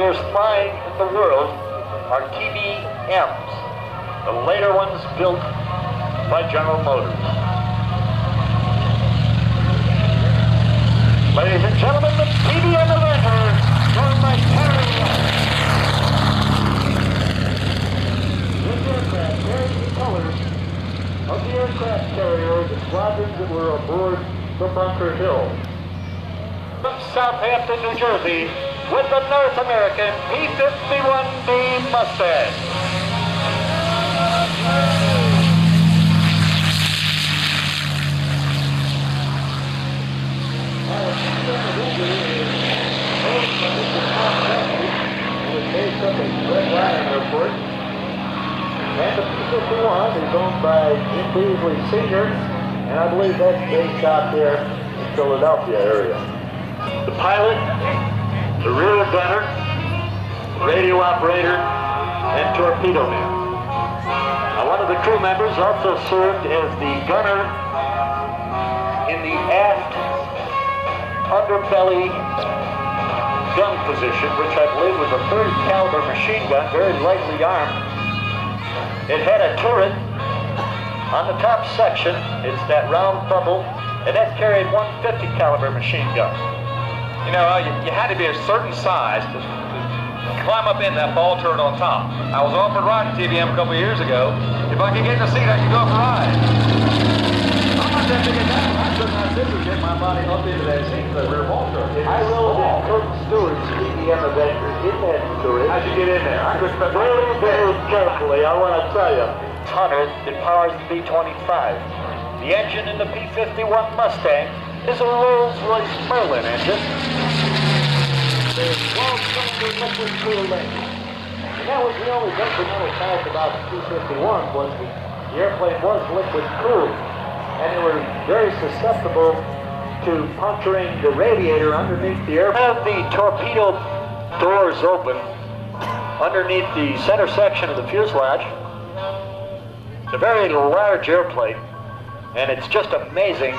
flying in the world are TBMs, the later ones built by General Motors. Ladies and gentlemen, the TBM Avenger, joined by Terry. This aircraft carries the colors of the aircraft carrier, the squadrons that were aboard the Bunker Hill. From Southampton, New Jersey, with the North American P-51D Mustang. Based up at Red Lion Airport, and the P-51 is owned by Jim Beasley Sr, and I believe that's based out there in Philadelphia area. The pilot, the rear gunner, radio operator, and torpedo man. Now, one of the crew members also served as the gunner in the aft underbelly gun position, which I believe was a 30 caliber machine gun, very lightly armed. It had a turret on the top section. It's that round bubble, and that carried 150 caliber machine gun. You know, you had to be a certain size to climb up in that ball turret on top. I was offered a ride to TBM a couple of years ago. If I could get in the seat, I could go for a ride. I'm not that big a guy. I could not get my body up into that seat for the rear ball turret. I rode in Kurt Stewart's TBM Avenger in that turret. How'd you get in there? I could very, very carefully, I want to tell you. Hunter that powers the B-25. The engine in the P-51 Mustang is a Rolls-Royce Merlin engine. There's 12-cylinder liquid cooled engine. And that was the only detrimental fact about the P-51 was the airplane was liquid cooled. And they were very susceptible to puncturing the radiator underneath the airplane. Have the torpedo doors open underneath the center section of the fuselage. It's a very large airplane, and it's just amazing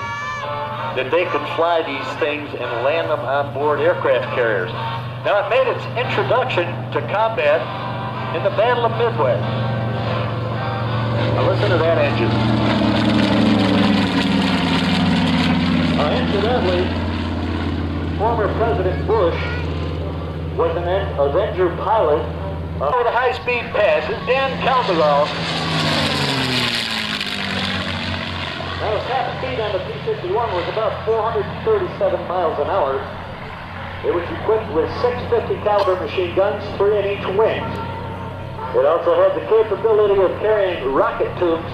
that they could fly these things and land them on board aircraft carriers. Now, it made its introduction to combat in the Battle of Midway. Now, listen to that engine. Incidentally, former President Bush was an Avenger pilot. Over the high-speed passes, Dan Caldarale. Now, the top speed on the P-51 was about 437 miles an hour. It was equipped with 650 caliber machine guns, 3 in each wing. It also had the capability of carrying rocket tubes,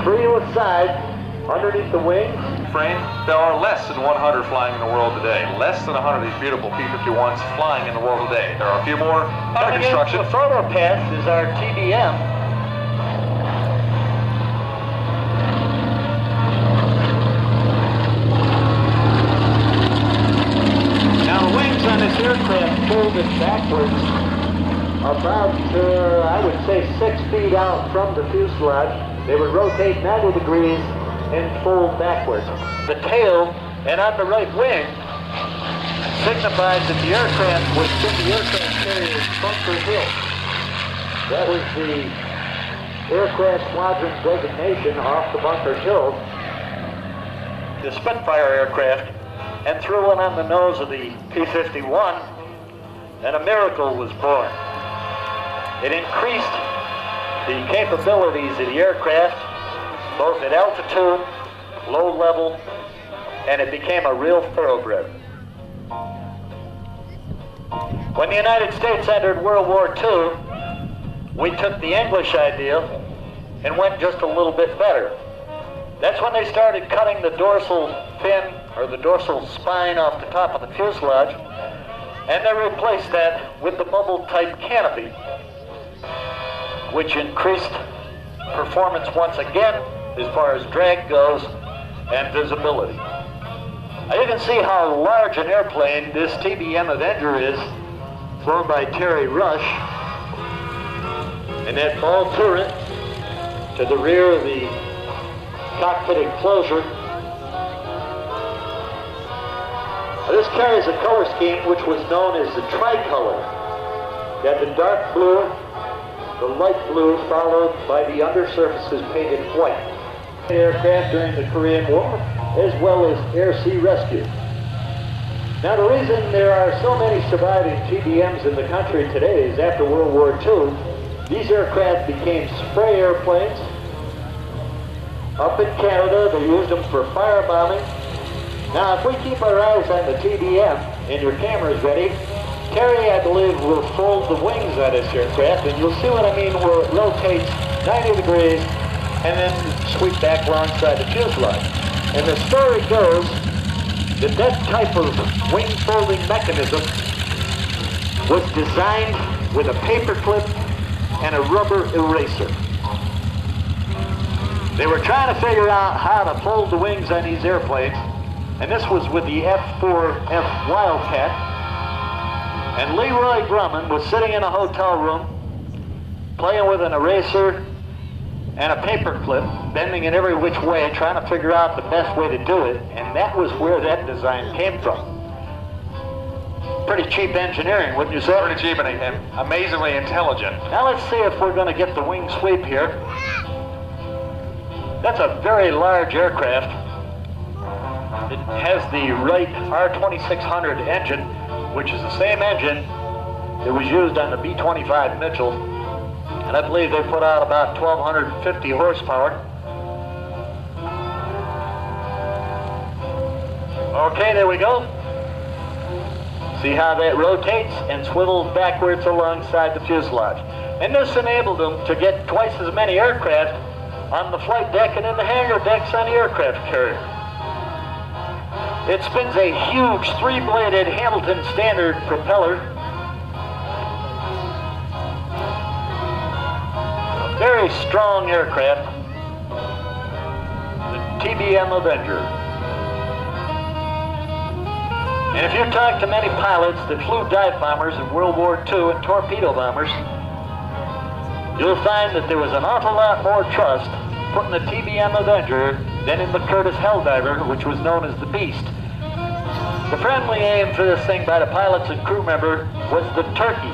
3 a side, underneath the wings. Frame, there are less than 100 flying in the world today. Less than 100 of these beautiful P-51s flying in the world today. There are a few more under construction. The photo pass is our TBM. Now, the wings on this aircraft folded backwards about, I would say, 6 feet out from the fuselage. They would rotate 90 degrees and fold backwards. The tail and on the right wing signifies that the aircraft was in the aircraft carrier's Bunker Hill. That was the aircraft squadron designation off the Bunker Hill. The Spitfire aircraft, and threw one on the nose of the P-51, and a miracle was born. It increased the capabilities of the aircraft, both at altitude, low level, and it became a real thoroughbred. When the United States entered World War II, we took the English idea and went just a little bit better. That's when they started cutting the dorsal fin, or the dorsal spine, off the top of the fuselage, and they replaced that with the bubble-type canopy, which increased performance once again as far as drag goes and visibility. Now, you can see how large an airplane this TBM Avenger is, flown by Terry Rush, and that ball turret to the rear of the cockpit enclosure. This carries a color scheme which was known as the tricolor. You had the dark blue, the light blue, followed by the undersurfaces painted white. Aircraft during the Korean War, as well as air-sea rescue. Now the reason there are so many surviving TBMs in the country today is after World War II, these aircraft became spray airplanes. Up in Canada, they used them for firebombing. Now if we keep our eyes on the TBM and your camera's ready, Terry, I believe, will fold the wings on this aircraft, and you'll see what I mean where it rotates 90 degrees and then sweep back alongside the fuselage. And the story goes that that type of wing folding mechanism was designed with a paper clip and a rubber eraser. They were trying to figure out how to fold the wings on these airplanes, and this was with the F-4F Wildcat. And Leroy Grumman was sitting in a hotel room playing with an eraser and a paper clip, bending it every which way, trying to figure out the best way to do it, and that was where that design came from. Pretty cheap engineering, wouldn't you say? Pretty cheap and amazingly intelligent. Now let's see if we're going to get the wing sweep here. That's a very large aircraft. It has the Wright R2600 engine, which is the same engine that was used on the B-25 Mitchell. And I believe they put out about 1,250 horsepower. Okay, there we go. See how that rotates and swivels backwards alongside the fuselage. And this enabled them to get twice as many aircraft on the flight deck and in the hangar decks on the aircraft carrier. It spins a huge 3-bladed Hamilton Standard propeller. A very strong aircraft, the TBM Avenger. And if you talk to many pilots that flew dive bombers in World War II and torpedo bombers, you'll find that there was an awful lot more trust put in the TBM Avenger than in the Curtiss Helldiver, which was known as the Beast. The friendly aim for this thing by the pilots and crew member was the Turkey.